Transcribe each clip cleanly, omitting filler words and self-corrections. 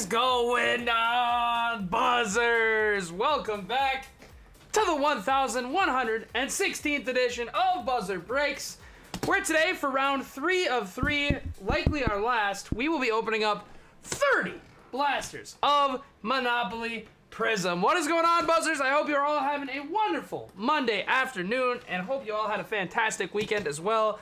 is going on, buzzers? Welcome back to the 1116th edition of Buzzer Breaks, where today, for round 3 of 3, likely our last, we will be opening up 30 blasters of Monopoly Prizm. What is going on, buzzers? I hope you're all having a wonderful Monday afternoon, and hope you all had a fantastic weekend as well.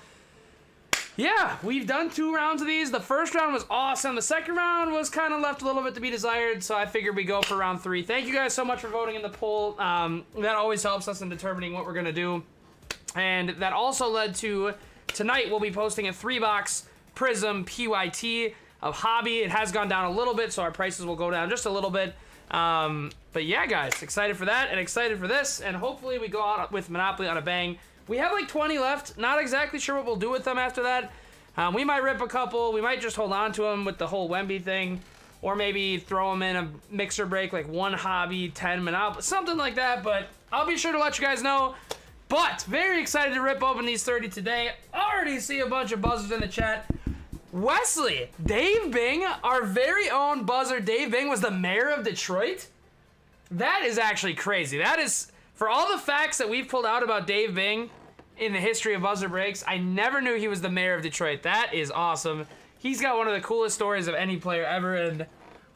Yeah, we've done 2 rounds of these. The first round was awesome. The second round was kind of left a little bit to be desired, so I figured we go for round 3. Thank you guys so much for voting in the poll. That always helps us in determining what we're going to do. And that also led to tonight we'll be posting a 3-box Prizm PYT of Hobby. It has gone down a little bit, so our prices will go down just a little bit. But yeah, guys, excited for that and excited for this. And hopefully we go out with Monopoly on a bang. We have like 20 left. Not exactly sure what we'll do with them after that. We might rip a couple. We might just hold on to them with the whole Wemby thing. Or maybe throw them in a mixer break, like 1 Hobby, 10 Monopoly, something like that. But I'll be sure to let you guys know. But very excited to rip open these 30 today. Already see a bunch of buzzers in the chat. Wesley, Dave Bing, our very own buzzer, Dave Bing, was the mayor of Detroit? That is actually crazy. That is... For all the facts that we've pulled out about Dave Bing in the history of Buzzer Breaks, I never knew he was the mayor of Detroit. That is awesome. He's got one of the coolest stories of any player ever, and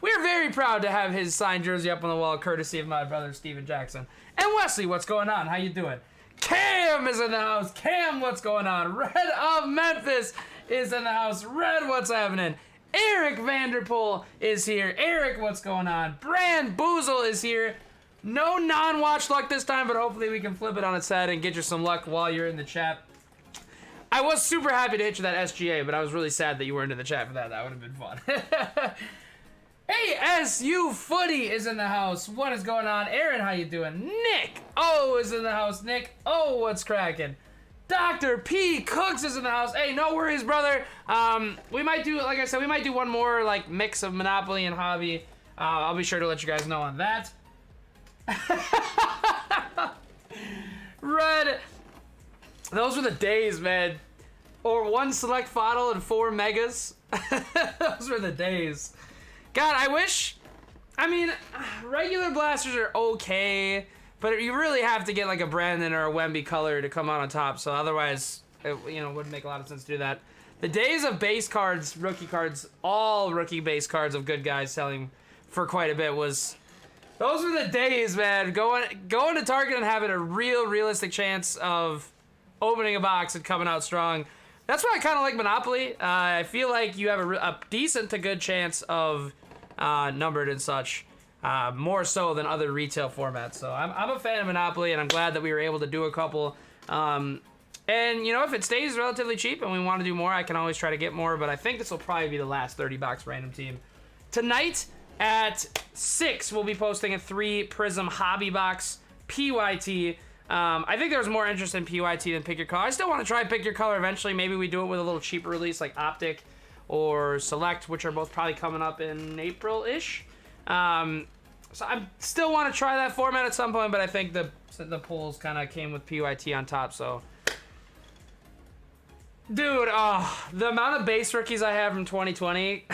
we're very proud to have his signed jersey up on the wall, courtesy of my brother, Steven Jackson. And Wesley, what's going on? How you doing? Cam is in the house. Cam, what's going on? Red of Memphis is in the house. Red, what's happening? Eric Vanderpool is here. Eric, what's going on? Brand Boozle is here. No non-watch luck this time, but hopefully we can flip it on its head and get you some luck while you're in the chat. I was super happy to hit you that SGA, but I was really sad that you weren't in the chat for that. That would have been fun. Hey, SU Footy is in the house. What is going on? Aaron, how you doing? Nick O is in the house. Nick O, what's cracking? Dr. P Cooks is in the house. Hey, no worries, brother. We might do, like I said, we might do one more like mix of Monopoly and Hobby. I'll be sure to let you guys know on that. Red, those were the days, man. Or 1 select bottle and 4 megas. Those were the days. God, I wish. I mean, regular blasters are okay, but you really have to get like a Brandon or a Wemby color to come out on top. So otherwise, it, wouldn't make a lot of sense to do that. The days of base cards, rookie cards, all rookie base cards of good guys selling for quite a bit was. Those were the days, man. Going to Target and having a realistic chance of opening a box and coming out strong. That's why I kind of like Monopoly. I feel like you have a decent to good chance of numbered and such, more so than other retail formats. So I'm a fan of Monopoly, and I'm glad that we were able to do a couple. And, if it stays relatively cheap and we want to do more, I can always try to get more. But I think this will probably be the last 30-box random team. Tonight... At 6, we'll be posting a 3 Prizm Hobby Box PYT. I think there's more interest in PYT than Pick Your Color. I still want to try Pick Your Color eventually. Maybe we do it with a little cheaper release like Optic or Select, which are both probably coming up in April-ish. So I still want to try that format at some point, but I think the polls kind of came with PYT on top, so... Dude, the amount of base rookies I have from 2020,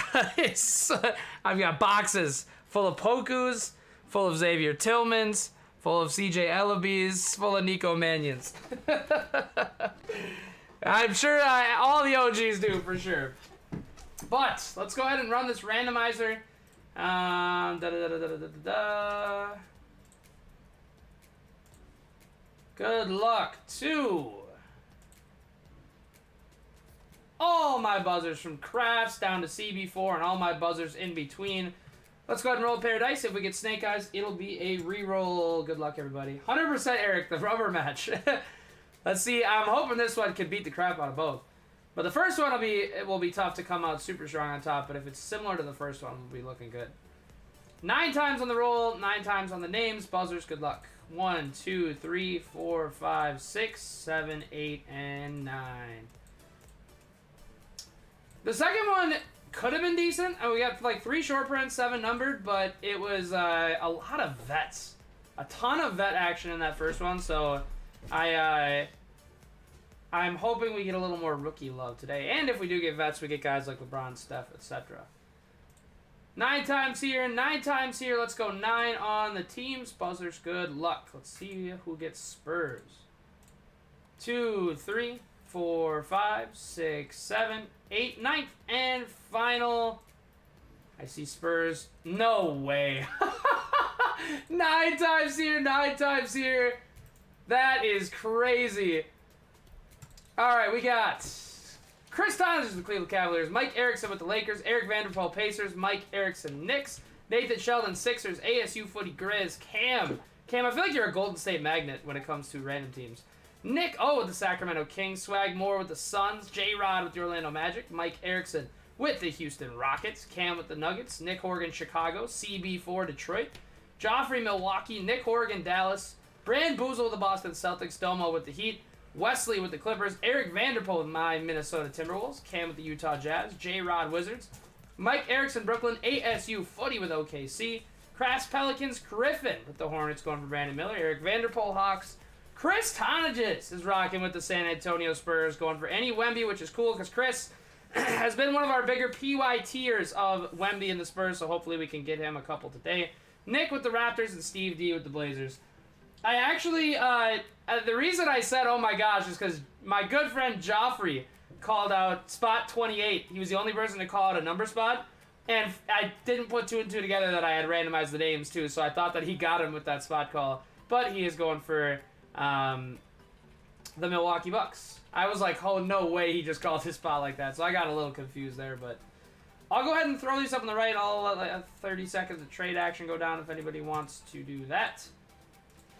I've got boxes full of Pokus, full of Xavier Tillmans, full of CJ Ellabys, full of Nico Mannions. I'm sure all the OGs do, for sure. But, let's go ahead and run this randomizer. Good luck to... all my buzzers from Crafts down to CB4 and all my buzzers in between. Let's go ahead and roll a pair of dice. If we get Snake Eyes, it'll be a re-roll. Good luck, everybody. 100% Eric, the rubber match. Let's see. I'm hoping this one can beat the crap out of both. But the first one will be tough to come out super strong on top. But if it's similar to the first one, we'll be looking good. 9 times on the roll, 9 times on the names. Buzzers, good luck. 1, 2, 3, 4, 5, 6, 7, 8, and 9. The second one could have been decent. We got like 3 short prints, 7 numbered, but it was a lot of vets. A ton of vet action in that first one, so I'm hoping we get a little more rookie love today. And if we do get vets, we get guys like LeBron, Steph, etc. 9 times here, 9 times here. Let's go 9 on the teams. Buzzers, good luck. Let's see who gets Spurs. 2, 3, 4, 5, 6, 7, 8, 9th, and final. I see Spurs. No way. 9 times here, 9 times here. That is crazy. All right, we got Chris Tonjes with the Cleveland Cavaliers, Mike Erickson with the Lakers, Eric Vanderpool Pacers, Mike Erickson Knicks, Nathan Sheldon Sixers, ASU Footy Grizz, Cam, I feel like you're a Golden State magnet when it comes to random teams. Nick O with the Sacramento Kings, Swag Moore with the Suns, J-Rod with the Orlando Magic, Mike Erickson with the Houston Rockets, Cam with the Nuggets, Nick Horgan Chicago, CB4 Detroit, Joffrey Milwaukee, Nick Horgan Dallas, Brand Boozle with the Boston Celtics, Domo with the Heat, Wesley with the Clippers, Eric Vanderpool with my Minnesota Timberwolves, Cam with the Utah Jazz, J-Rod Wizards, Mike Erickson Brooklyn, ASU Footy with OKC, Crass Pelicans, Griffin with the Hornets going for Brandon Miller, Eric Vanderpool Hawks, Chris Tonjes is rocking with the San Antonio Spurs going for any Wemby, which is cool because Chris has been one of our bigger PYTers of Wemby and the Spurs, so hopefully we can get him a couple today. Nick with the Raptors and Steve D with the Blazers. I actually, the reason I said, oh my gosh, is because my good friend Joffrey called out spot 28. He was the only person to call out a number spot. And I didn't put 2 and 2 together that I had randomized the names too, so I thought that he got him with that spot call. But he is going for the Milwaukee Bucks. I was like, oh, no way he just called his spot like that. So I got a little confused there, but I'll go ahead and throw these up on the right. I'll let 30 seconds of trade action go down if anybody wants to do that.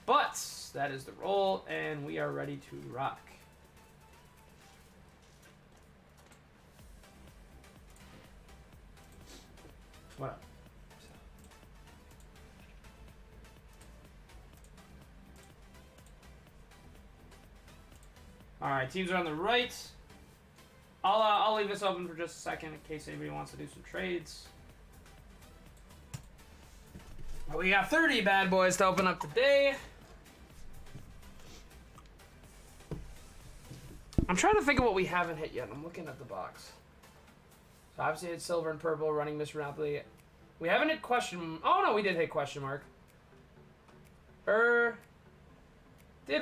But that is the roll, and we are ready to rock. What up? All right, teams are on the right. I'll leave this open for just a second in case anybody wants to do some trades. We got 30 bad boys to open up today. I'm trying to think of what we haven't hit yet. I'm looking at the box. So obviously it's silver and purple, running Mr. Monopoly. We haven't hit question... Oh, no, we did hit question mark. Did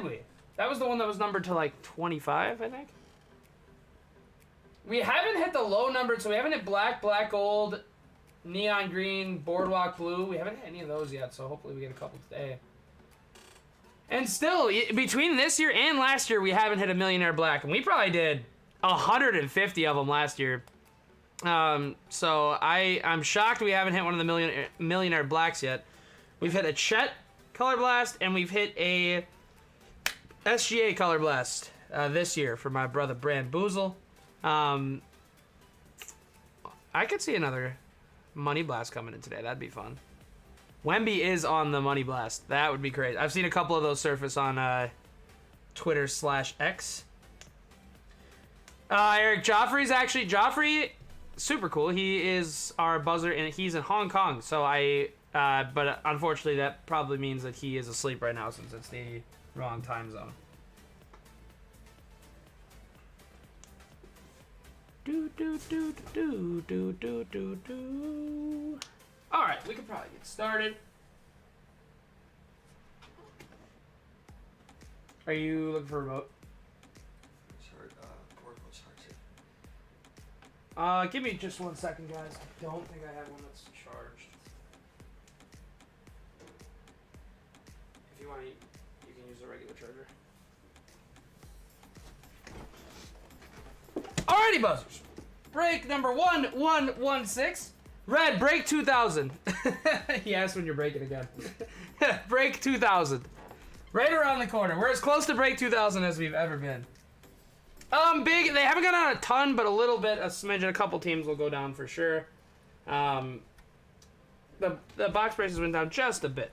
we? That was the one that was numbered to like 25, I think. We haven't hit the low numbered, so we haven't hit black, black gold, neon green, boardwalk blue. We haven't hit any of those yet, so hopefully we get a couple today. And still, between this year and last year, we haven't hit a millionaire black. And we probably did 150 of them last year. So I'm shocked we haven't hit one of the millionaire blacks yet. We've hit a Chet Color Blast, and we've hit a SGA Color Blast this year for my brother Brand Boozle. I could see another Money Blast coming in today. That'd be fun. Wemby is on the Money Blast. That would be great. I've seen a couple of those surface on Twitter/X. Eric Joffrey, super cool. He is our buzzer, and he's in Hong Kong. So but unfortunately, that probably means that he is asleep right now since it's the wrong time zone. All right, we can probably get started. Are you looking for a remote? Sorry, portable charger. Give me just 1 second, guys. I don't think I have one that's charged. If you want, you can use a regular charger. Alrighty, buzzers. Break number 1116. Red, break 2000. He asked when you're breaking again. Break 2000. Right around the corner. We're as close to break 2000 as we've ever been. Big. They haven't gone down a ton, but a little bit, a smidgen. A couple teams will go down for sure. The box prices went down just a bit,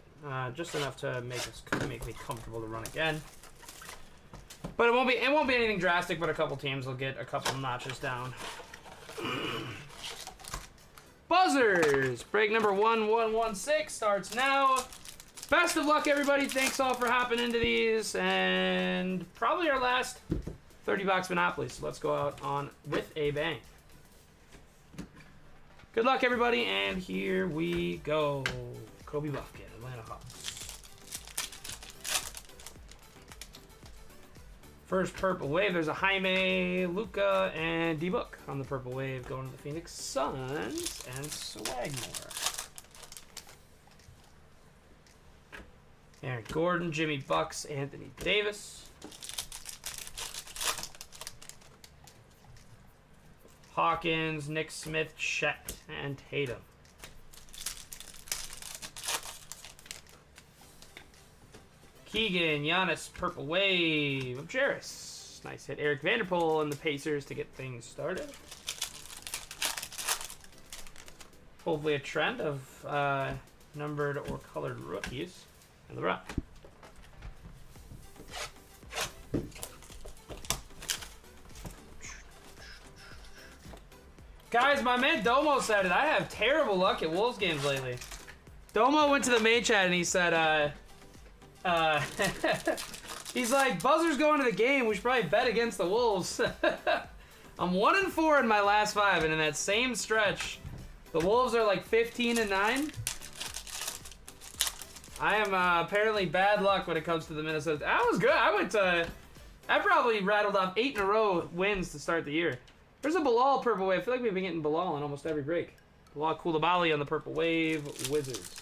just enough to make me comfortable to run again. But it won't be anything drastic. But a couple teams will get a couple notches down. Buzzers! Break number 1116 starts now. Best of luck, everybody. Thanks all for hopping into these. And probably our last 30 box Monopoly. So let's go out on with a bang. Good luck, everybody, and here we go. Kobe Buffkin, Atlanta Hawks. First purple wave, there's a Jaime, Luca, and D-Book on the purple wave going to the Phoenix Suns and Swagmore. Aaron Gordon, Jimmy Bucks, Anthony Davis. Hawkins, Nick Smith, Chet, and Tatum. Keegan, Giannis, purple wave of Jarris. Nice hit. Eric Vanderpool and the Pacers to get things started. Hopefully a trend of numbered or colored rookies. And LeBron. Guys, my man Domo said it. I have terrible luck at Wolves games lately. Domo went to the main chat and he said, he's like, Buzzer's going to the game. We should probably bet against the Wolves. I'm 1-4 in my last 5, and in that same stretch, the Wolves are like 15-9. I am apparently bad luck when it comes to the Minnesota. That was good. I probably rattled off 8 in a row wins to start the year. There's a Bilal purple wave. I feel like we've been getting Bilal on almost every break. Bilal Koulibaly on the purple wave. Wizards.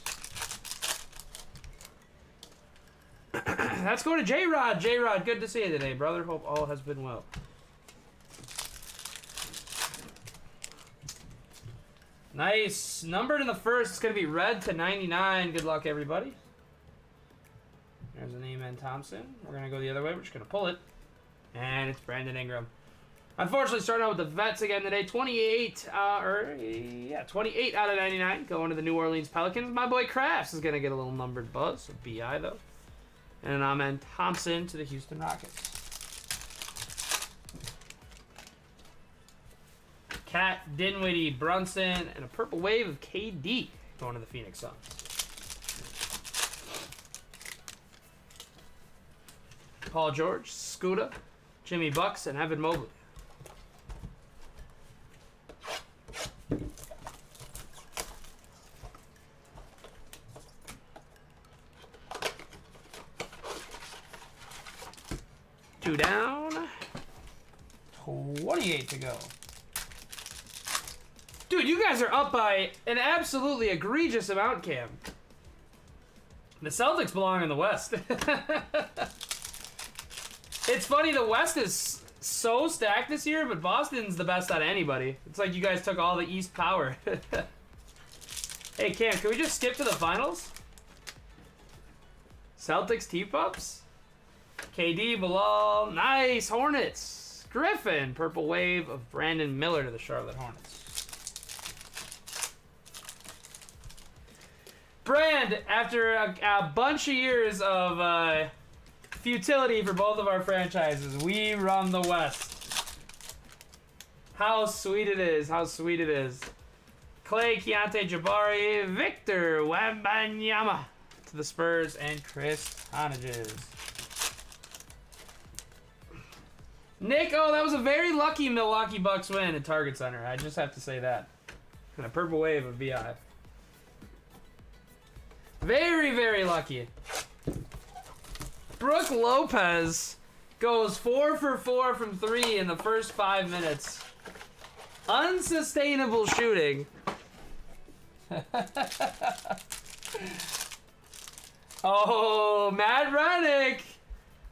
Let's go to J-Rod. J-Rod, good to see you today, brother. Hope all has been well. Nice. Numbered in the first. It's going to be red to 99. Good luck, everybody. There's a name and Thompson. We're going to go the other way. We're just going to pull it. And it's Brandon Ingram. Unfortunately, starting out with the vets again today. 28 out of 99 going to the New Orleans Pelicans. My boy Crafts is going to get a little numbered buzz. A BI, though. And Amen Thompson to the Houston Rockets. Cat, Dinwiddie, Brunson, and a purple wave of KD going to the Phoenix Suns. Paul George, Scooter, Jimmy Bucks, and Evan Mobley. Two down. 28 to go. Dude, you guys are up by an absolutely egregious amount, Cam. The Celtics belong in the West. It's funny, the West is so stacked this year, but Boston's the best out of anybody. It's like you guys took all the East power. Hey, Cam, can we just skip to the finals? Celtics T-Pups? KD, Bilal, nice, Hornets. Griffin, purple wave of Brandon Miller to the Charlotte Hornets. Brand, after a bunch of years of futility for both of our franchises, we run the West. How sweet it is, how sweet it is. Clay, Keontae Jabari, Victor Wembanyama to the Spurs, and Chris Honages. Nick, oh, that was a very lucky Milwaukee Bucks win at Target Center. I just have to say that. And a purple wave of VI. Very, very lucky. Brooke Lopez goes 4 for 4 from 3 in the first 5 minutes. Unsustainable shooting. Oh, Matt Rennick.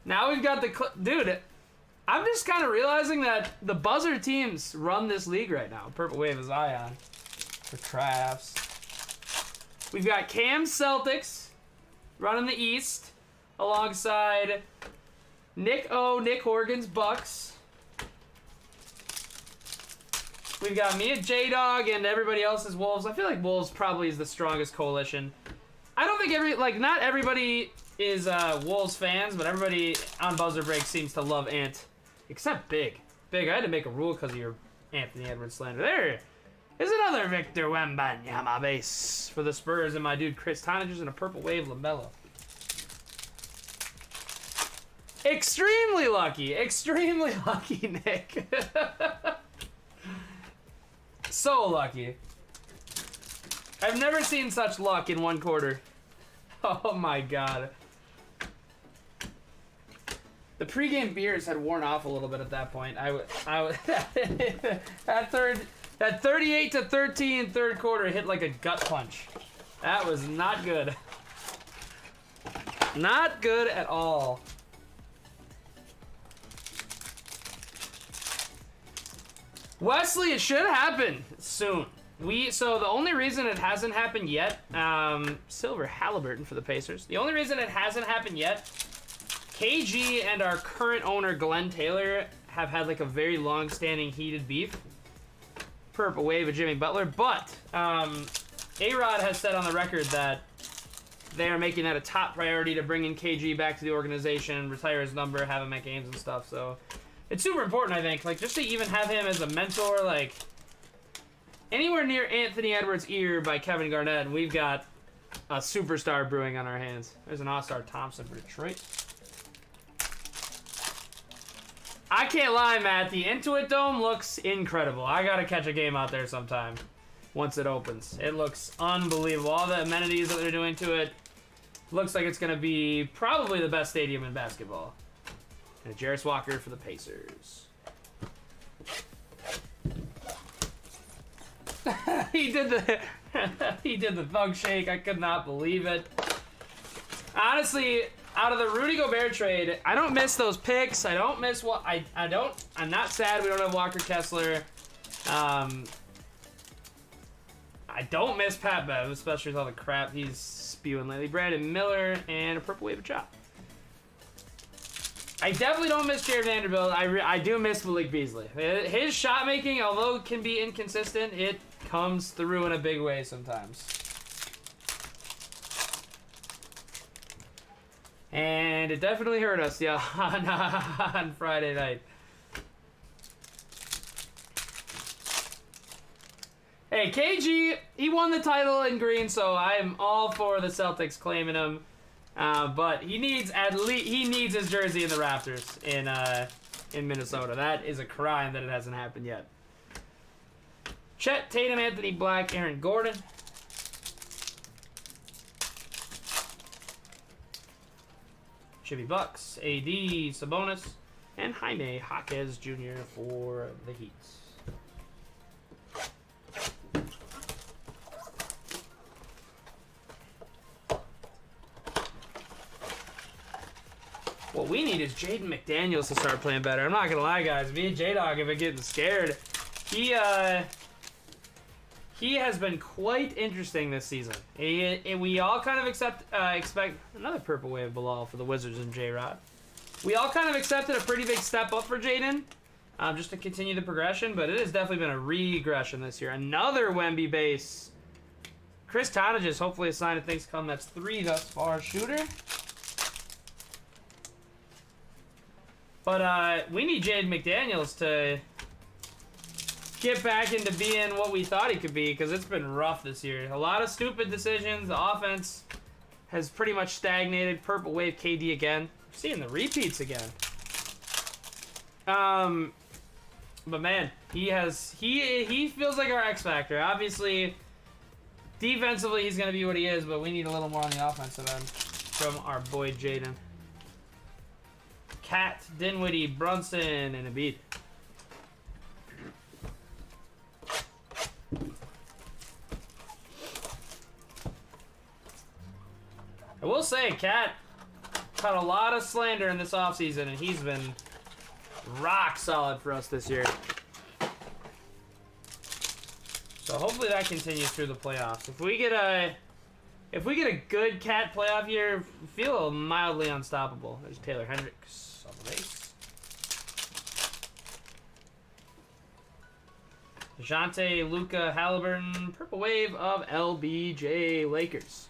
Now we've got the... Dude, I'm just kind of realizing that the buzzer teams run this league right now. Purple wave is Zion for Crafts. We've got Cam Celtics running the East alongside Nick Horgan's Bucks. We've got me at J-Dog and everybody else's Wolves. I feel like Wolves probably is the strongest coalition. I don't think not everybody is Wolves fans, but everybody on Buzzer Break seems to love Ant. Except Big. Big, I had to make a rule because of your Anthony Edwards slander. There is another Victor Wembanyama base for the Spurs and my dude Chris Honages and a purple wave LaMelo. Extremely lucky, Nick. So lucky. I've never seen such luck in one quarter. Oh my god. The pregame beers had worn off a little bit at that point. That 38-13 third quarter hit like a gut punch. That was not good. Not good at all. Wesley, it should happen soon. So the only reason it hasn't happened yet, Silver Halliburton for the Pacers. The only reason it hasn't happened yet, KG and our current owner Glenn Taylor have had like a very long-standing heated beef. Purple wave of Jimmy Butler, but A-Rod has said on the record that they are making that a top priority to bring in KG back to the organization, retire his number, have him at games and stuff. So it's super important, I think, like just to even have him as a mentor, like anywhere near Anthony Edwards' ear by Kevin Garnett, and we've got a superstar brewing on our hands. There's an all-star Thompson for Detroit. I can't lie, Matt. The Intuit Dome looks incredible. I gotta catch a game out there sometime once it opens. It looks unbelievable. All the amenities that they're doing to it looks like it's gonna be probably the best stadium in basketball. And Jarris Walker for the Pacers. He did the thug shake. I could not believe it. Honestly, out of the Rudy Gobert trade, I don't miss those picks. I don't miss what I'm not sad we don't have Walker Kessler. I don't miss Pat Bev, especially with all the crap he's spewing lately. Brandon Miller and a purple wave of chop. I definitely don't miss Jared Vanderbilt. I do miss Malik Beasley. His shot making, although it can be inconsistent, it comes through in a big way sometimes. And it definitely hurt us, yeah, on Friday night. Hey, KG, he won the title in green, so I am all for the Celtics claiming him. But he needs his jersey in the rafters in Minnesota. That is a crime that it hasn't happened yet. Chet, Tatum, Anthony Black, Aaron Gordon. Jimmy Bucks, AD, Sabonis, and Jaime Jaquez Jr. for the Heat. What we need is Jaden McDaniels to start playing better. I'm not gonna lie, guys. Me and J-Dog have been getting scared. He has been quite interesting this season. We all kind of expect another purple wave Bilal for the Wizards and J-Rod. We all kind of accepted a pretty big step up for Jaden, just to continue the progression, but it has definitely been a regression this year. Another Wemby base. Chris Tonages, hopefully a sign of things come. That's 3 thus far. Shooter. But we need Jaden McDaniels to get back into being what we thought he could be, because it's been rough this year. A lot of stupid decisions. The offense has pretty much stagnated. Purple wave KD again. We're seeing the repeats again. But man, he feels like our X factor. Obviously, defensively he's gonna be what he is, but we need a little more on the offensive end from our boy Jaden. Cat, Dinwiddie, Brunson, and Embiid. I will say, Cat caught a lot of slander in this offseason, and he's been rock solid for us this year. So hopefully that continues through the playoffs. If we get a good Cat playoff year, feel mildly unstoppable. There's Taylor Hendricks on the base. DeJounte, Luka, Halliburton, purple wave of LBJ Lakers.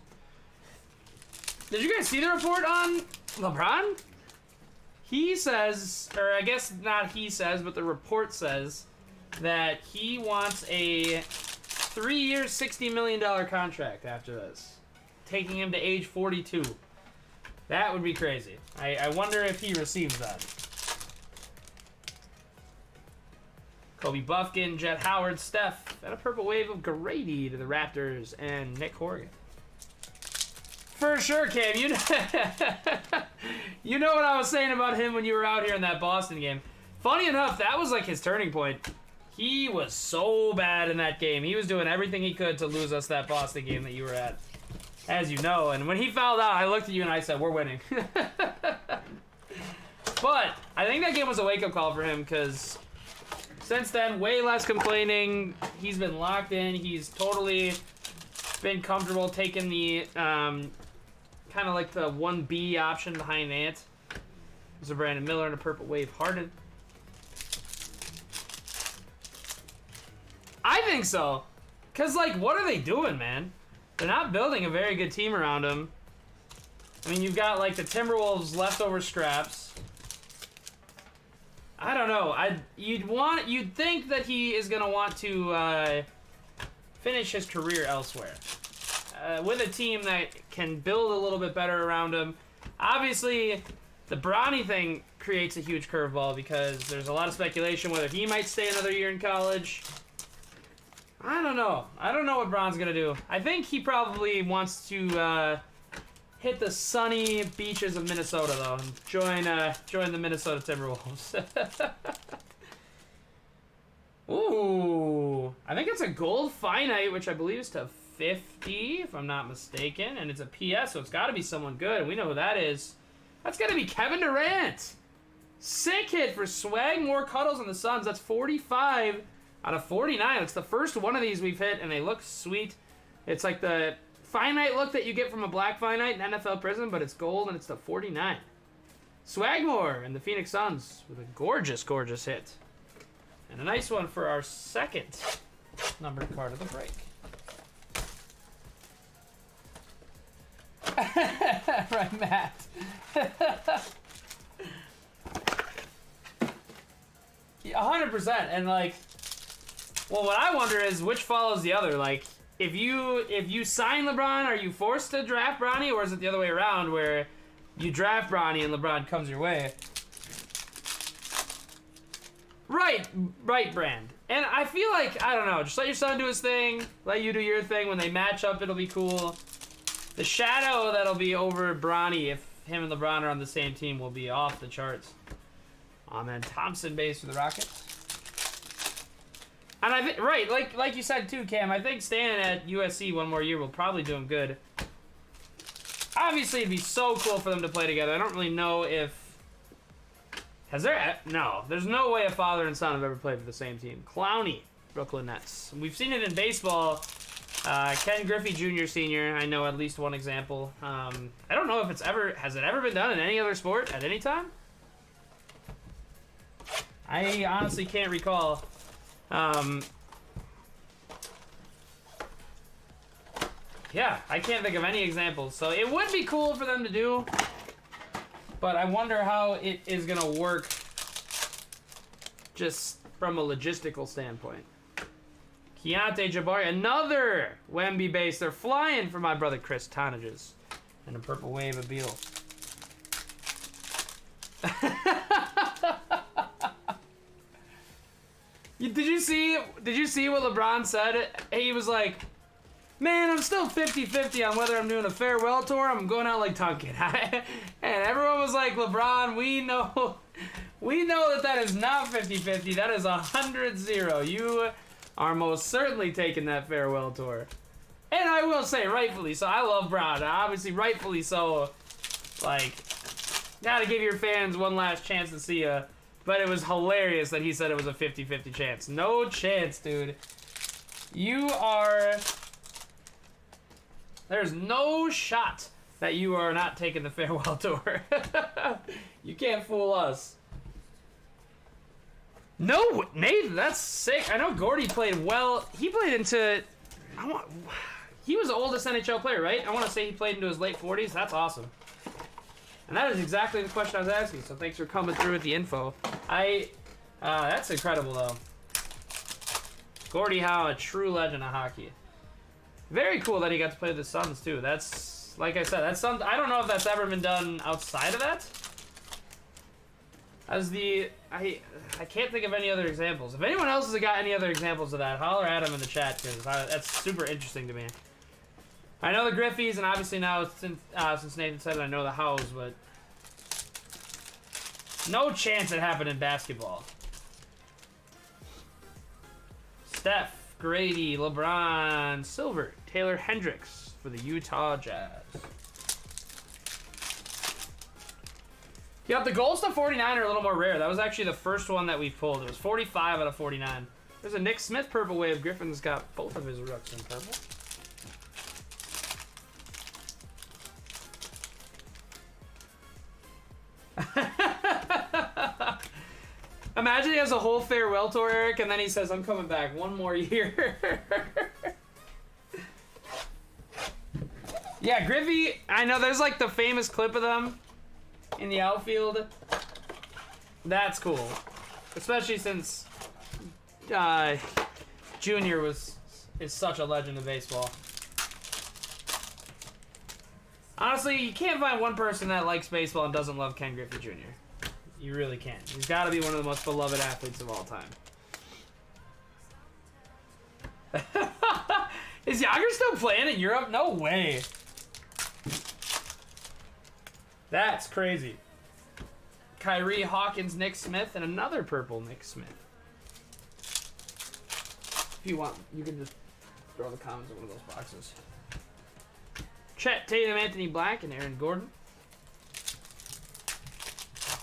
Did you guys see the report on LeBron? He says, or I guess not he says, but the report says that he wants a 3-year, $60 million contract after this, taking him to age 42. That would be crazy. I wonder if he receives that. Kobe Buffkin, Jet Howard, Steph, and a purple wave of Grady to the Raptors and Nick Horgan. For sure, Cam. You know, you know what I was saying about him when you were out here in that Boston game. Funny enough, that was like his turning point. He was so bad in that game. He was doing everything he could to lose us that Boston game that you were at, as you know. And when he fouled out, I looked at you and I said, we're winning. But I think that game was a wake-up call for him because since then, way less complaining. He's been locked in. He's totally been comfortable taking the kind of like the 1B option behind Ant. There's a Brandon Miller and a purple wave Harden. I think so. Because, like, what are they doing, man? They're not building a very good team around him. I mean, you've got, like, the Timberwolves leftover scraps. I don't know. You'd think that he is going to want to finish his career elsewhere. With a team that can build a little bit better around him. Obviously, the Bronny thing creates a huge curveball because there's a lot of speculation whether he might stay another year in college. I don't know. I don't know what Bron's going to do. I think he probably wants to hit the sunny beaches of Minnesota, though, and join the Minnesota Timberwolves. Ooh. I think it's a gold finite, which I believe is to 50, if I'm not mistaken. And it's a PS, so it's got to be someone good. And we know who that is. That's got to be Kevin Durant. Sick hit for Swag. More cuddles on the Suns. That's 45 out of 49. It's the first one of these we've hit, and they look sweet. It's like the finite look that you get from a black finite in NFL Prizm, but it's gold, and it's the 49. Swagmore and the Phoenix Suns with a gorgeous, gorgeous hit. And a nice one for our second numbered card of the break. Right, Matt. 100%. And, like, well, what I wonder is which follows the other. Like, if you sign LeBron, are you forced to draft Bronny, or is it the other way around where you draft Bronny and LeBron comes your way? Right, Brand. And I feel like, I don't know, just let your son do his thing, let you do your thing. When they match up, it'll be cool. The shadow that'll be over Bronny if him and LeBron are on the same team will be off the charts. Man, Thompson base for the Rockets. And I think, right, like you said too, Cam, I think staying at USC one more year will probably do him good. Obviously, it'd be so cool for them to play together. I don't really know if... No, there's no way a father and son have ever played for the same team. Clowney, Brooklyn Nets. We've seen it in baseball. Ken Griffey Jr. Sr., I know at least one example. I don't know if has it ever been done in any other sport at any time? I honestly can't recall. Yeah, I can't think of any examples. So it would be cool for them to do, but I wonder how it is going to work just from a logistical standpoint. Keontae Jabari, another Wemby base. They're flying for my brother Chris Tonages. And a purple wave of Beal. Did you see what LeBron said? He was like, man, I'm still 50-50 on whether I'm doing a farewell tour or I'm going out like Tunkin. And everyone was like, LeBron, we know that is not 50-50. That is 100-0. You are most certainly taking that farewell tour. And I will say, rightfully so. I love Bron. Obviously, rightfully so. Like, gotta give your fans one last chance to see ya. But it was hilarious that he said it was a 50-50 chance. No chance, dude. There's no shot that you are not taking the farewell tour. You can't fool us. No, Nathan, that's sick. I know Gordy played well. He played into... He was the oldest NHL player, right? I want to say he played into his late 40s. That's awesome. And that is exactly the question I was asking, so thanks for coming through with the info. That's incredible, though. Gordie Howe, a true legend of hockey. Very cool that he got to play with the Suns, too. That's, like I said, that's something... I don't know if that's ever been done outside of that. I can't think of any other examples. If anyone else has got any other examples of that, holler at them in the chat, because that's super interesting to me. I know the Griffies, and obviously now since Nathan said it, I know the Hows, but no chance it happened in basketball. Steph, Grady, LeBron, Silver, Taylor Hendricks for the Utah Jazz. Yep, the golds to 49 are a little more rare. That was actually the first one that we pulled. It was 45 out of 49. There's a Nick Smith purple wave. Griffin's got both of his rooks in purple. Imagine he has a whole farewell tour, Eric, and then he says, I'm coming back one more year. Yeah, Griffey, I know there's like the famous clip of them in the outfield. That's cool. Especially since Junior is such a legend of baseball. Honestly, you can't find one person that likes baseball and doesn't love Ken Griffey Jr. You really can't. He's got to be one of the most beloved athletes of all time. Is Yager still playing in Europe? No way. That's crazy. Kyrie, Hawkins, Nick Smith, and another purple Nick Smith. If you want, you can just throw the comments in one of those boxes. Chet Tatum, Anthony Black, and Aaron Gordon.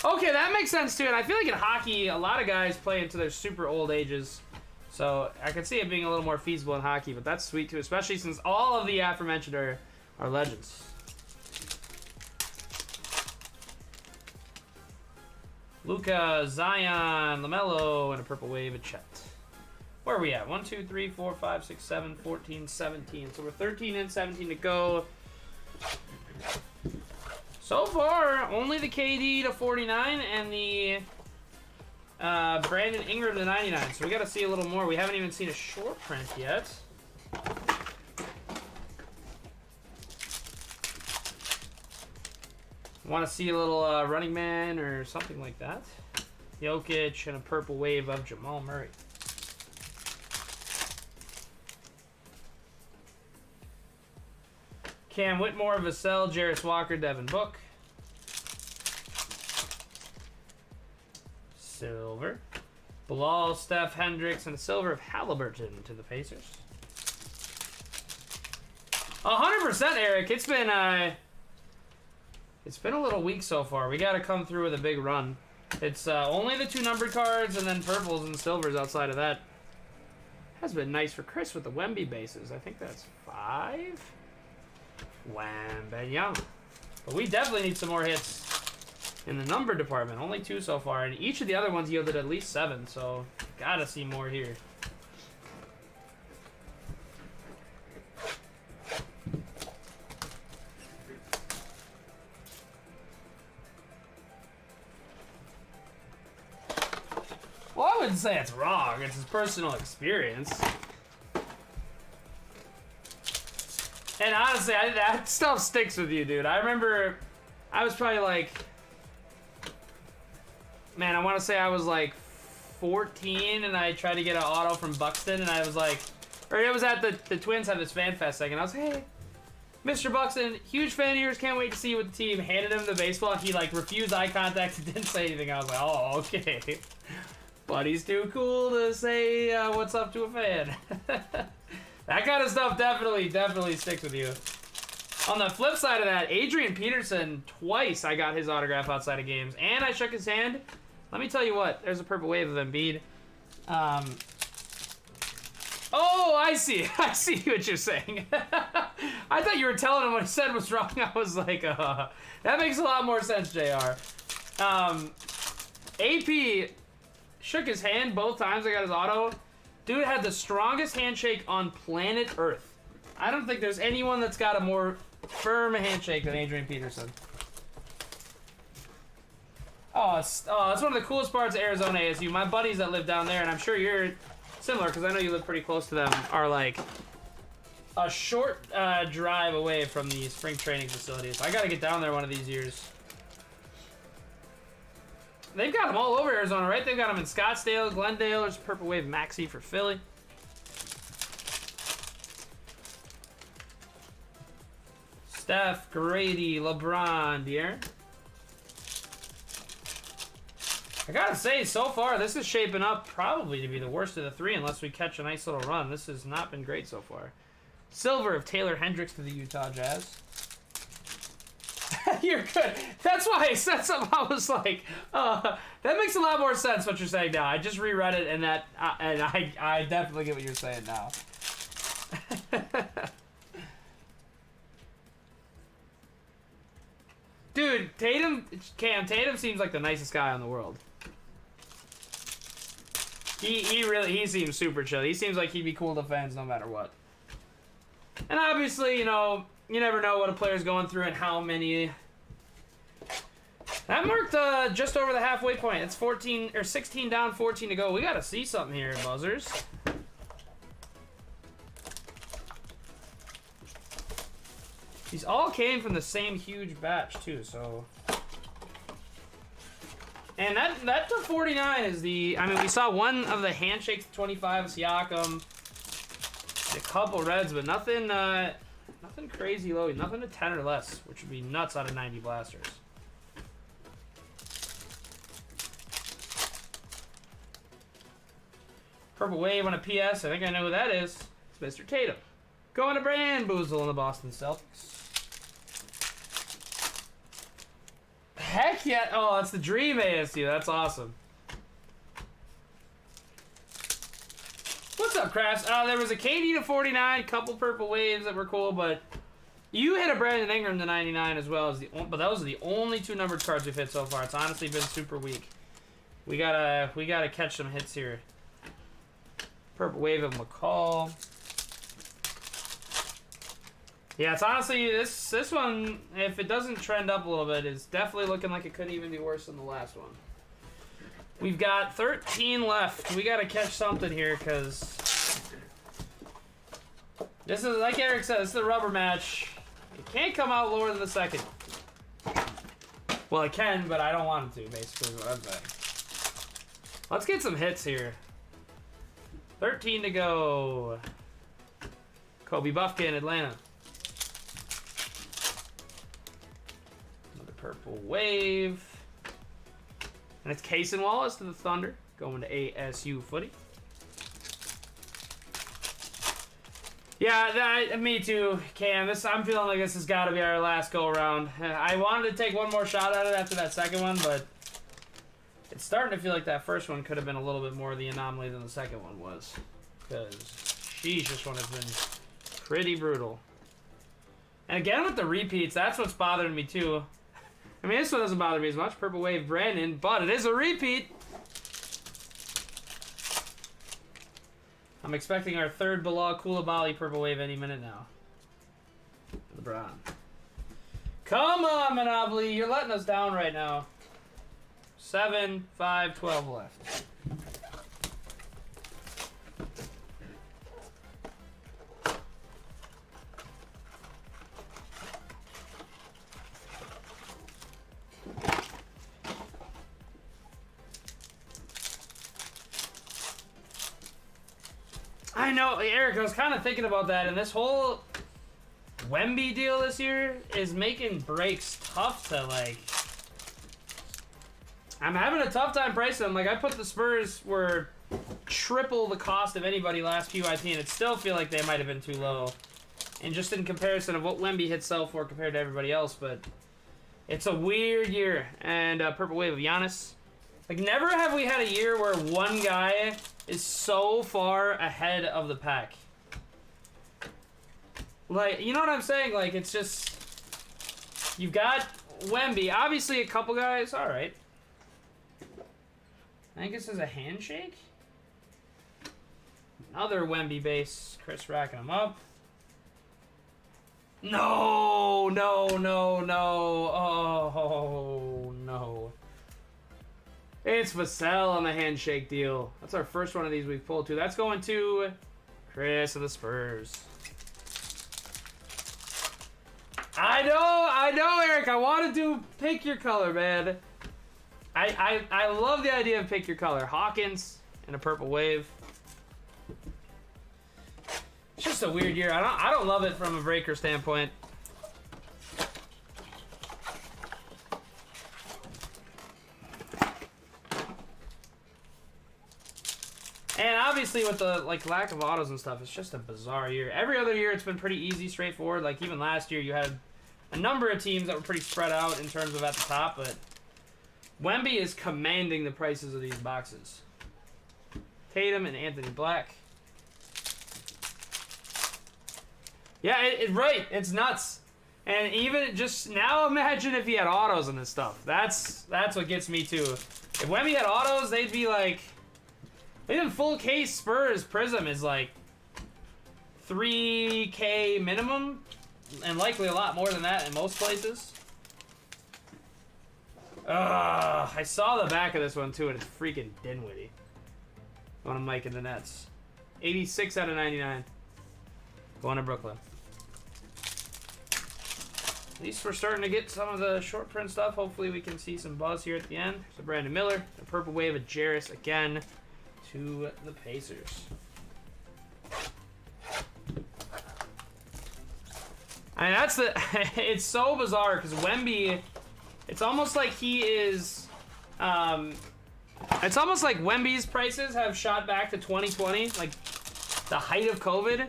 Okay, that makes sense too. And I feel like in hockey, a lot of guys play into their super old ages. So I can see it being a little more feasible in hockey, but that's sweet too, especially since all of the aforementioned are legends. Luka, Zion, LaMelo, and a purple wave of Chet. Where are we at? 1, 2, 3, 4, 5, 6, 7, 14, 17. So we're 13 and 17 to go. So far, only the KD to 49 and the Brandon Ingram to 99. So we got to see a little more. We haven't even seen a short print yet. Want to see a little running man or something like that. Jokic and a purple wave of Jamal Murray. Cam Whitmore, Vassell, Jarris Walker, Devin Book. Silver. Bilal, Steph, Hendricks, and a silver of Halliburton to the Pacers. 100%, Eric. It's been a little weak so far. We got to come through with a big run. It's only the 2 numbered cards and then purples and silvers outside of that. Has been nice for Chris with the Wemby bases. I think that's 5. Wembanyama. But we definitely need some more hits in the number department. Only 2 so far, and each of the other ones yielded at least 7, so gotta see more here. Well, I wouldn't say it's wrong. It's his personal experience. And honestly, that stuff sticks with you, dude. I remember I was probably like, man, I want to say I was like 14, and I tried to get an auto from Buxton, and I was like, or it was at the Twins had this fan fest thing, and I was, hey, Mr. Buxton, huge fan of yours, can't wait to see you with the team. Handed him the baseball. He like refused eye contact and didn't say anything. I was like, oh, okay. Buddy's too cool to say what's up to a fan. That kind of stuff definitely sticks with you. On the flip side of that, Adrian Peterson, twice I got his autograph outside of games, and I shook his hand. Let me tell you what, there's a purple wave of Embiid. Oh, I see what you're saying. I thought you were telling him what he said was wrong. I was like, that makes a lot more sense, JR. AP shook his hand both times I got his auto. Dude had the strongest handshake on planet Earth. I don't think there's anyone that's got a more firm handshake than Adrian Peterson. Oh, it's one of the coolest parts of Arizona ASU. My buddies that live down there, and I'm sure you're similar because I know you live pretty close to them, are like a short drive away from the spring training facilities. I got to get down there one of these years. They've got them all over Arizona, right? They've got them in Scottsdale, Glendale. There's Purple Wave Maxi for Philly. Steph, Grady, LeBron, De'Aaron. I gotta say, so far, this is shaping up probably to be the worst of the three unless we catch a nice little run. This has not been great so far. Silver of Taylor Hendricks to the Utah Jazz. You're good. That's why I said something. I was like, that makes a lot more sense what you're saying now. I just reread it, and I definitely get what you're saying now. Dude, Cam Tatum seems like the nicest guy in the world. He seems super chill. He seems like he'd be cool to fans no matter what. And obviously, you know, you never know what a player's going through and how many. That marked just over the halfway point. It's 14 or 16 down, 14 to go. We gotta see something here, Buzzers. These all came from the same huge batch too, so. And that to 49 is the. I mean, we saw one of the handshakes to 25, Siakam, a couple reds, but nothing, nothing crazy low. Nothing to 10 or less, which would be nuts out of 90 blasters. Purple Wave on a PS. I think I know who that is. It's Mr. Tatum. Going to Brand Boozle in the Boston Celtics. Heck yeah. Oh, that's the Dream ASU. That's awesome. What's up, Crafts? There was a KD to 49, couple Purple Waves that were cool, but you hit a Brandon Ingram to 99 as well. But those are the only two numbered cards we've hit so far. It's honestly been super weak. We gotta catch some hits here. Purple Wave of McCall. Yeah, it's honestly, this one, if it doesn't trend up a little bit, is definitely looking like it could even be worse than the last one. We've got 13 left. We got to catch something here, because this is, like Eric said, this is the rubber match. It can't come out lower than the second. Well, it can, but I don't want it to, basically, is what I'm saying. Let's get some hits here. 13 to go. Kobe Buffkin, Atlanta. Purple Wave. And it's Cason Wallace to the Thunder. Going to ASU footy. Yeah, me too, Cam. I'm feeling like this has got to be our last go-around. I wanted to take one more shot at it after that second one, but it's starting to feel like that first one could have been a little bit more of the anomaly than the second one was. Because, sheesh, this one has been pretty brutal. And again with the repeats, that's what's bothering me too. I mean, this one doesn't bother me as much. Purple Wave Brandon, but it is a repeat. I'm expecting our third Bilal Coulibaly Purple Wave any minute now. LeBron. Come on, Monopoly. You're letting us down right now. 7, 5, 12 left. I know, Eric, I was kind of thinking about that, and this whole Wemby deal this year is making breaks tough to, like... I'm having a tough time pricing them. Like, I put the Spurs were triple the cost of anybody last QIP, and it still feel like they might have been too low. And just in comparison of what Wemby hit sell for compared to everybody else, but it's a weird year. And Purple Wave of Giannis. Like, never have we had a year where one guy is so far ahead of the pack. Like, you know what I'm saying? Like, it's just... You've got Wemby. Obviously, a couple guys. All right. I think this is a handshake. Another Wemby base. Chris racking him up. No, no, no, no. Oh, no. It's Vassell on the handshake deal. That's our first one of these we've pulled too. That's going to Chris of the Spurs. I know, Eric. I wanted to pick your color, man. I love the idea of pick your color. Hawkins and a purple wave. It's just a weird year. I don't love it from a breaker standpoint. And obviously with the lack of autos and stuff, it's just a bizarre year. Every other year it's been pretty easy, straightforward. Like even last year you had a number of teams that were pretty spread out in terms of at the top, but Wemby is commanding the prices of these boxes. Tatum and Anthony Black. Yeah, right. It's nuts. And even just now, imagine if he had autos and this stuff. That's what gets me too. If Wemby had autos, they'd be like, even full case Spurs Prizm is like $3K minimum, and likely a lot more than that in most places. I saw the back of this one too, and it's freaking Dinwiddie. On a Mike in the Nets. 86 out of 99. Going to Brooklyn. At least we're starting to get some of the short print stuff. Hopefully we can see some buzz here at the end. So Brandon Miller, the purple wave of Jarris again to the Pacers. I mean, that's the... it's so bizarre because Wemby... It's almost like he is... it's almost like Wemby's prices have shot back to 2020, like the height of COVID.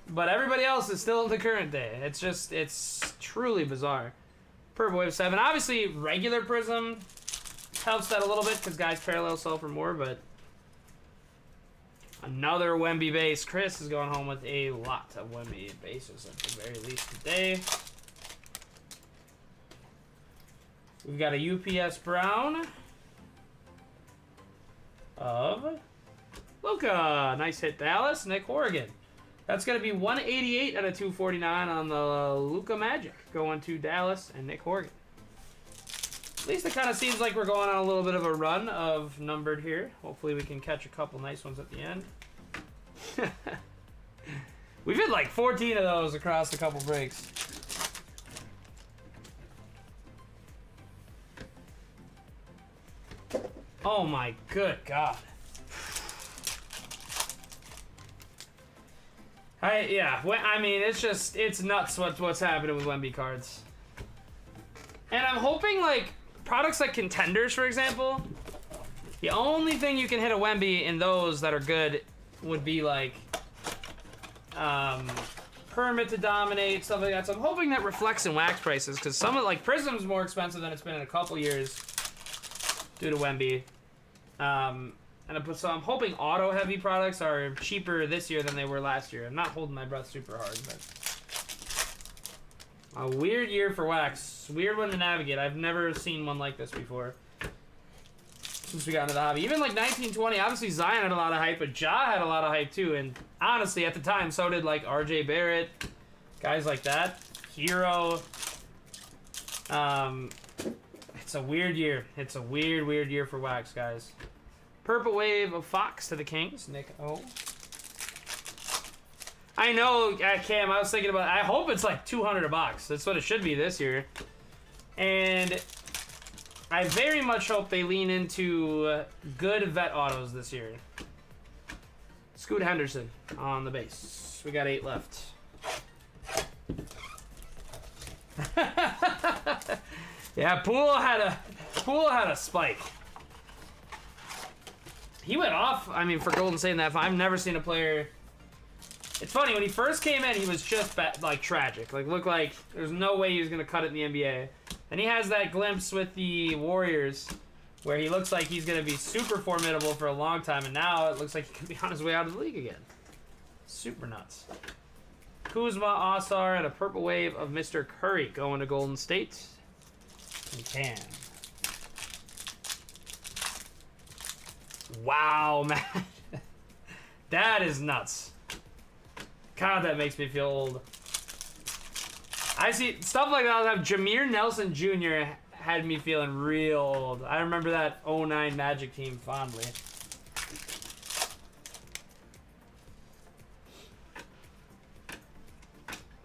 But everybody else is still in the current day. It's just... It's truly bizarre. Purple wave 7. Obviously, regular Prizm helps that a little bit because guys parallel sell for more, but... Another Wemby base. Chris is going home with a lot of Wemby bases at the very least today. We've got a UPS Brown of Luka. Nice hit, Dallas. Nick Horrigan. That's going to be 188 out of 249 on the Luka Magic. Going to Dallas and Nick Horrigan. At least it kind of seems like we're going on a little bit of a run of numbered here. Hopefully we can catch a couple nice ones at the end. We've hit like 14 of those across a couple breaks. Oh my good God. I mean, it's nuts what's happening with Wemby cards. And I'm hoping like products like Contenders, for example, the only thing you can hit a Wemby in those that are good would be like Permit to Dominate, stuff like that. So I'm hoping that reflects in wax prices because some of like Prizm's more expensive than it's been in a couple years due to Wemby. So I'm hoping auto-heavy products are cheaper this year than they were last year. I'm not holding my breath super hard, but a weird year for wax. Weird one to navigate. I've never seen one like this before since we got into the hobby. Even like 1920, obviously Zion had a lot of hype, but Ja had a lot of hype too. And honestly, at the time, so did like RJ Barrett, guys like that. Hero. It's a weird year. It's a weird year for wax, guys. Purple wave of Fox to the Kings. Nick O. I know, Cam, I was thinking about... I hope it's like $200 a box. That's what it should be this year. And I very much hope they lean into good vet autos this year. Scoot Henderson on the base. We got 8 left. Yeah, Poole had a spike. He went off, I mean, for Golden State in that. I've never seen a player... It's funny, when he first came in, he was just, like, tragic. Like, looked like there's no way he was going to cut it in the NBA. And he has that glimpse with the Warriors where he looks like he's going to be super formidable for a long time. And now it looks like he could be on his way out of the league again. Super nuts. Kuzma, Osar, and a purple wave of Mr. Curry going to Golden State. And Cam. Wow, man. That is nuts. God, that makes me feel old. I see stuff like that. Jameer Nelson Jr. had me feeling real old. I remember that 09 Magic team fondly.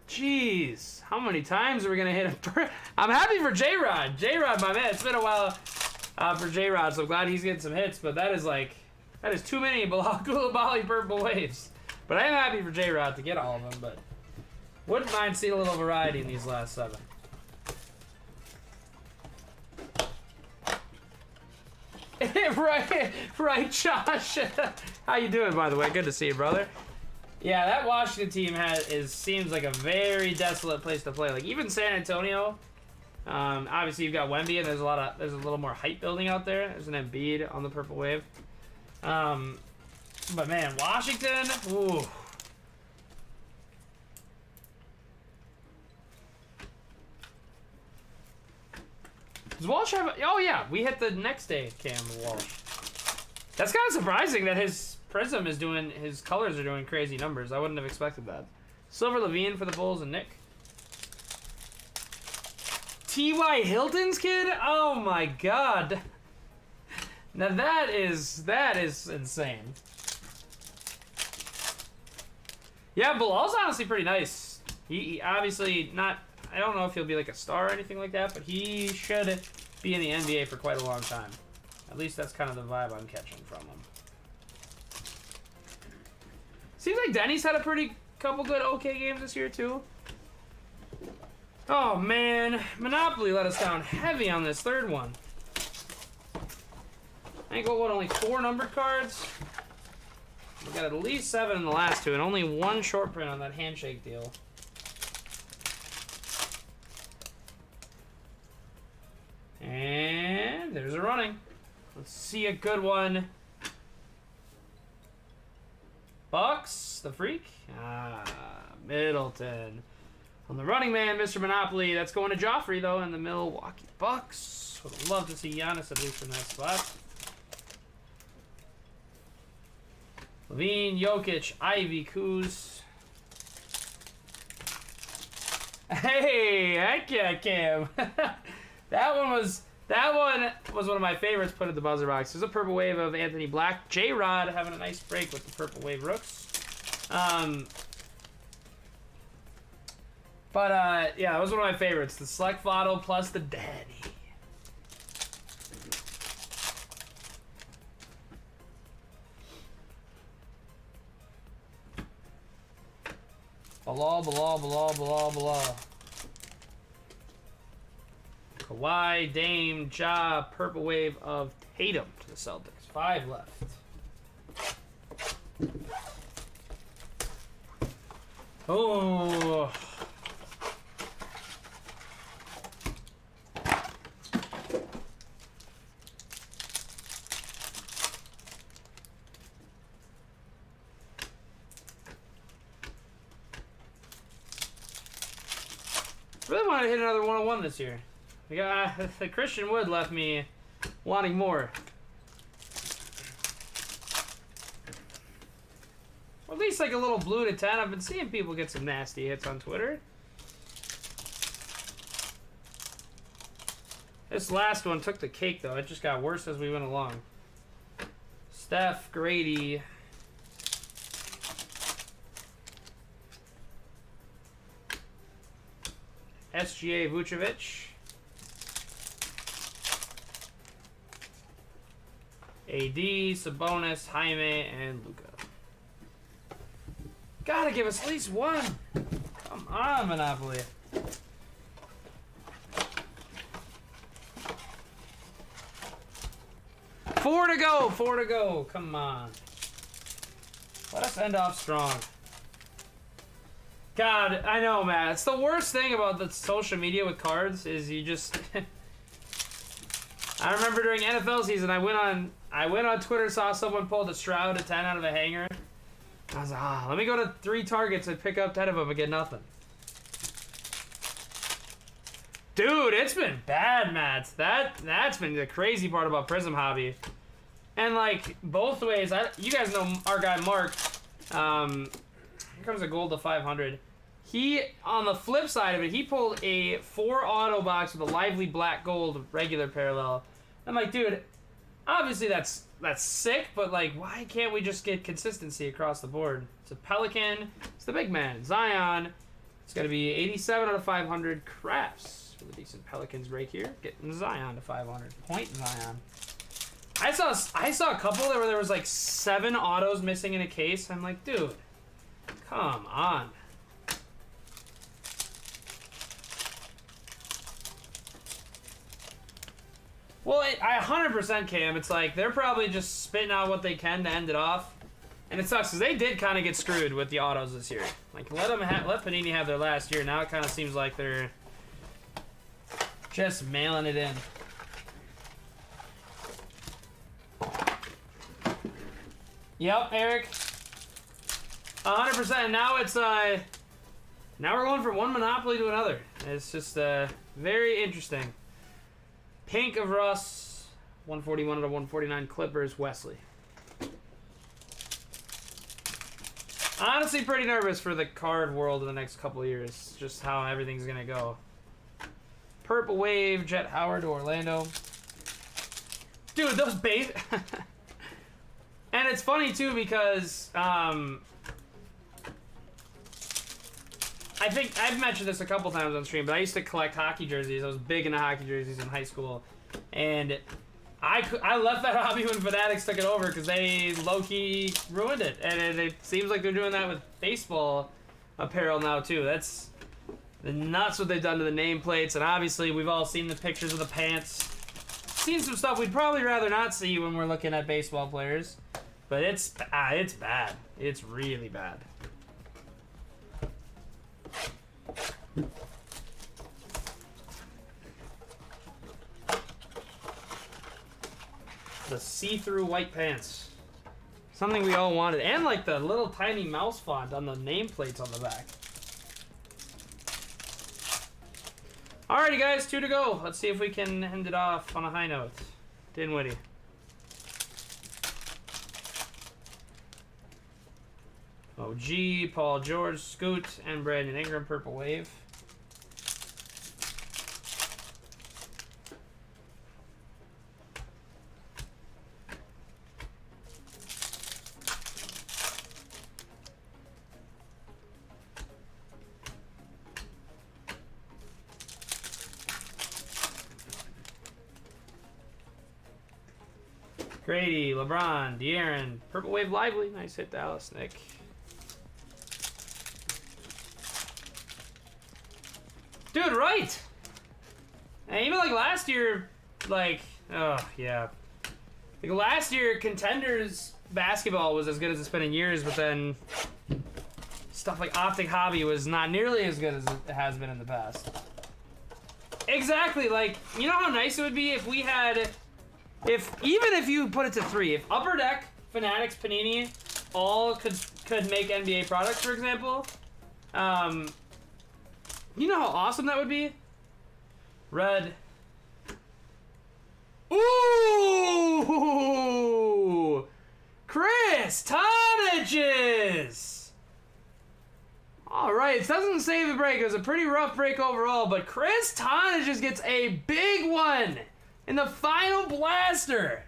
Jeez, how many times are we gonna hit him? I'm happy for J-Rod. J-Rod, my man. It's been a while. for J-Rod, so I'm glad he's getting some hits, but that is too many Koulibaly purple waves. But I am happy for J-Rod to get all of them, but wouldn't mind seeing a little variety in these last 7. right, Josh. How you doing, by the way? Good to see you, brother. Yeah, that Washington team seems like a very desolate place to play. Like even San Antonio. Obviously you've got Wemby, and there's a little more hype building out there. There's an Embiid on the purple wave. But man, Washington. Ooh. Does Walsh have? Oh yeah, we hit the next day, Cam Walsh. That's kind of surprising that his Prizm is doing, his colors are doing crazy numbers. I wouldn't have expected that. Silver Levine for the Bulls and Nick. T.Y. Hilton's kid? Oh my god. Now that is insane. Yeah, Bilal's honestly pretty nice. He obviously not, I don't know if he'll be like a star or anything like that, but he should be in the NBA for quite a long time. At least that's kind of the vibe I'm catching from him. Seems like Denny's had a couple good okay games this year too. Oh man, Monopoly let us down heavy on this third one. I think what, only 4 numbered cards? We got at least 7 in the last 2, and only 1 short print on that handshake deal. And there's a running. Let's see a good one. Bucks, the freak. Middleton. On the running man, Mr. Monopoly. That's going to Joffrey, though, in the Milwaukee Bucks. Would love to see Giannis at least in that spot. Levine, Jokic, Ivy, Kuz. Hey, heck yeah, Cam. That one was one of my favorites put in the buzzer box. There's a purple wave of Anthony Black. J-Rod having a nice break with the purple wave rooks. Yeah, that was one of my favorites. The Select Votto plus the Danny. Blah. Kawhi, Dame, Ja, purple wave of Tatum to the Celtics. 5 left. Oh. Really want to hit another 101 this year. We got the Christian Wood left me wanting more. Or at least like a little blue to 10. I've been seeing people get some nasty hits on Twitter. This last one took the cake though. It just got worse as we went along. Steph, Grady. SGA, Vucevic. AD, Sabonis, Jaime, and Luka. Gotta give us at least one. Come on, Monopoly. Four to go. Come on. Let us end off strong. God, I know, man. It's the worst thing about the social media with cards is you just... I remember during NFL season, I went on Twitter, saw someone pull the Stroud a 10 out of a hanger. I was like, let me go to 3 targets and pick up 10 of them and get nothing. Dude, it's been bad, Matt. That's been the crazy part about Prizm hobby. And like both ways, you guys know our guy Mark. Here comes a gold to 500. He, on the flip side of it, he pulled a 4 auto box with a lively black gold regular parallel. I'm like, dude, obviously that's sick, but like, why can't we just get consistency across the board? It's a Pelican, it's the big man, Zion, It's going to be 87 out of 500 Crafts for the decent Pelicans break here. Getting Zion to 500. Point Zion. I saw a couple where there was like 7 autos missing in a case. I'm like, dude, come on. Well, I 100% Cam. It's like they're probably just spitting out what they can to end it off. And it sucks because they did kind of get screwed with the autos this year. Like, let Panini have their last year. Now it kind of seems like they're just mailing it in. Yep, Eric. 100%. And now it's now we're going from one Monopoly to another. It's just very interesting. Pink of Russ, 141 out of 149 Clippers, Wesley. Honestly, pretty nervous for the card world in the next couple of years. Just how everything's going to go. Purple Wave, Jet Howard to Orlando. Dude, those base... And it's funny, too, because... I think I've mentioned this a couple times on stream, but I used to collect hockey jerseys. I was big into hockey jerseys in high school. And I left that hobby when Fanatics took it over because they low-key ruined it. And it seems like they're doing that with baseball apparel now, too. That's nuts what they've done to the nameplates. And obviously, we've all seen the pictures of the pants. Seen some stuff we'd probably rather not see when we're looking at baseball players. But it's bad. It's really bad. The see-through white pants. Something we all wanted. And like the little tiny mouse font on the nameplates on the back. Alrighty guys, 2 to go. Let's see if we can end it off on a high note. Dinwiddie. OG, Paul George, Scoot, and Brandon Ingram, Purple Wave. Grady, LeBron, De'Aaron, Purple Wave Lively. Nice hit, Dallas, Nick. Dude, right! And even like last year, like, oh, yeah. Like last year, Contenders basketball was as good as it's been in years, but then stuff like Optic Hobby was not nearly as good as it has been in the past. Exactly, like, you know how nice it would be if we had... even if you put it to 3, if Upper Deck, Fanatics, Panini all could make NBA products, for example, you know how awesome that would be? Red. Ooh! Chris Tonages! Alright, it doesn't save the break. It was a pretty rough break overall, but Chris Tonages gets a big one in the final blaster.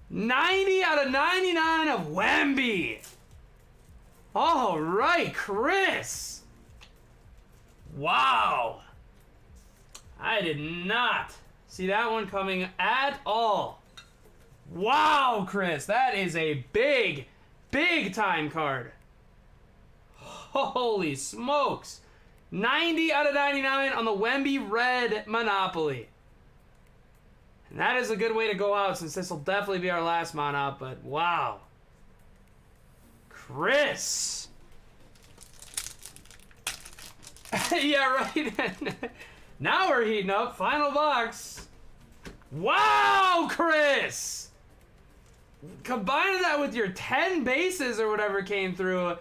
90 out of 99 of Wemby. Alright, Chris. Wow. I did not see that one coming at all. Wow, Chris. That is a big, big time card. Holy smokes. 90 out of 99 on the Wemby Red Monopoly. And that is a good way to go out since this will definitely be our last Monop, but wow. Chris. Yeah, right. Now we're heating up. Final box. Wow, Chris! Combining that with your 10 bases or whatever came through,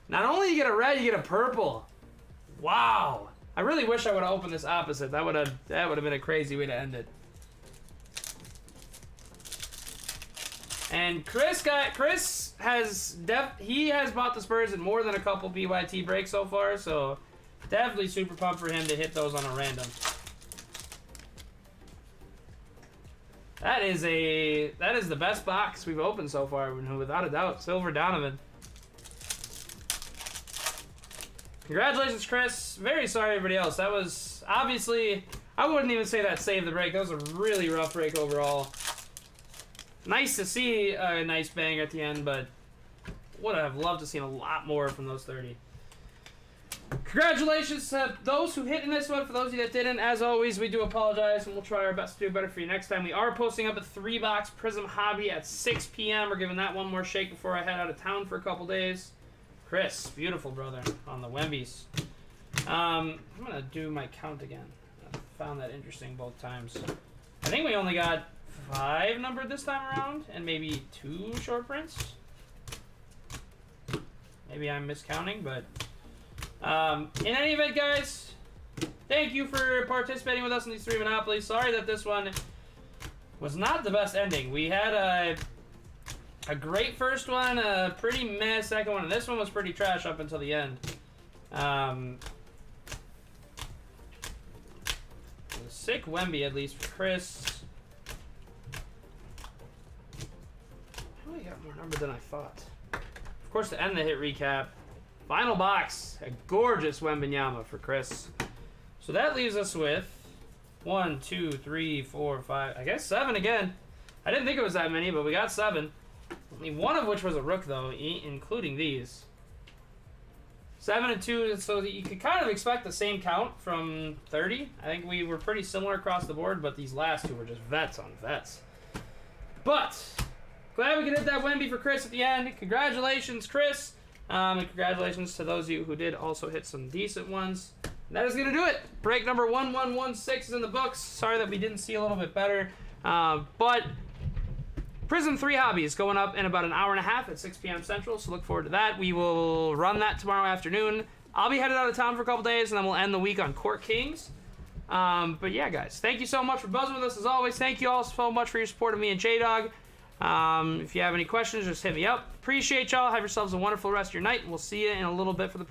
not only you get a red, you get a purple. Wow. I really wish I would have opened this opposite. That would have been a crazy way to end it. And Chris has bought the Spurs in more than a couple PYT breaks so far, so definitely super pumped for him to hit those on a random. That is the best box we've opened so far, without a doubt. Silver Donovan. Congratulations, Chris. Very sorry, everybody else. That was obviously, I wouldn't even say that saved the break. That was a really rough break overall. Nice to see a nice bang at the end, but would have loved to see a lot more from those 30. Congratulations to those who hit in this one. For those of you that didn't, as always, we do apologize, and we'll try our best to do better for you next time. We are posting up a 3-box Prizm Hobby at 6 p.m. We're giving that one more shake before I head out of town for a couple days. Chris, beautiful, brother, on the Wembies. I'm going to do my count again. I found that interesting both times. I think we only got 5 numbered this time around, and maybe 2 short prints. Maybe I'm miscounting, but in any event, guys, thank you for participating with us in these 3 Monopolies. Sorry that this one was not the best ending. We had a great first one, a pretty meh second one, and this one was pretty trash up until the end. A sick Wemby, at least, for Chris. I really got more numbered than I thought. Of course, to end the hit recap, final box, a gorgeous Wembenyama for Chris. So that leaves us with 1, 2, 3, 4, 5, I guess 7 again. I didn't think it was that many, but we got 7. Only one of which was a rook, though, including these. 7 and 2, so you could kind of expect the same count from 30. I think we were pretty similar across the board, but these last 2 were just vets on vets. But glad we could hit that Wemby for Chris at the end. Congratulations, Chris. And congratulations to those of you who did also hit some decent ones. And that is going to do it. Break number 1116 is in the books. Sorry that we didn't see a little bit better. But Prizm 3 Hobbies going up in about an hour and a half at 6 p.m. Central, so look forward to that. We will run that tomorrow afternoon. I'll be headed out of town for a couple days, and then we'll end the week on Court Kings. But yeah, guys, thank you so much for buzzing with us as always. Thank you all so much for your support of me and J-Dog. If you have any questions, just hit me up. Appreciate y'all. Have yourselves a wonderful rest of your night. We'll see you in a little bit for the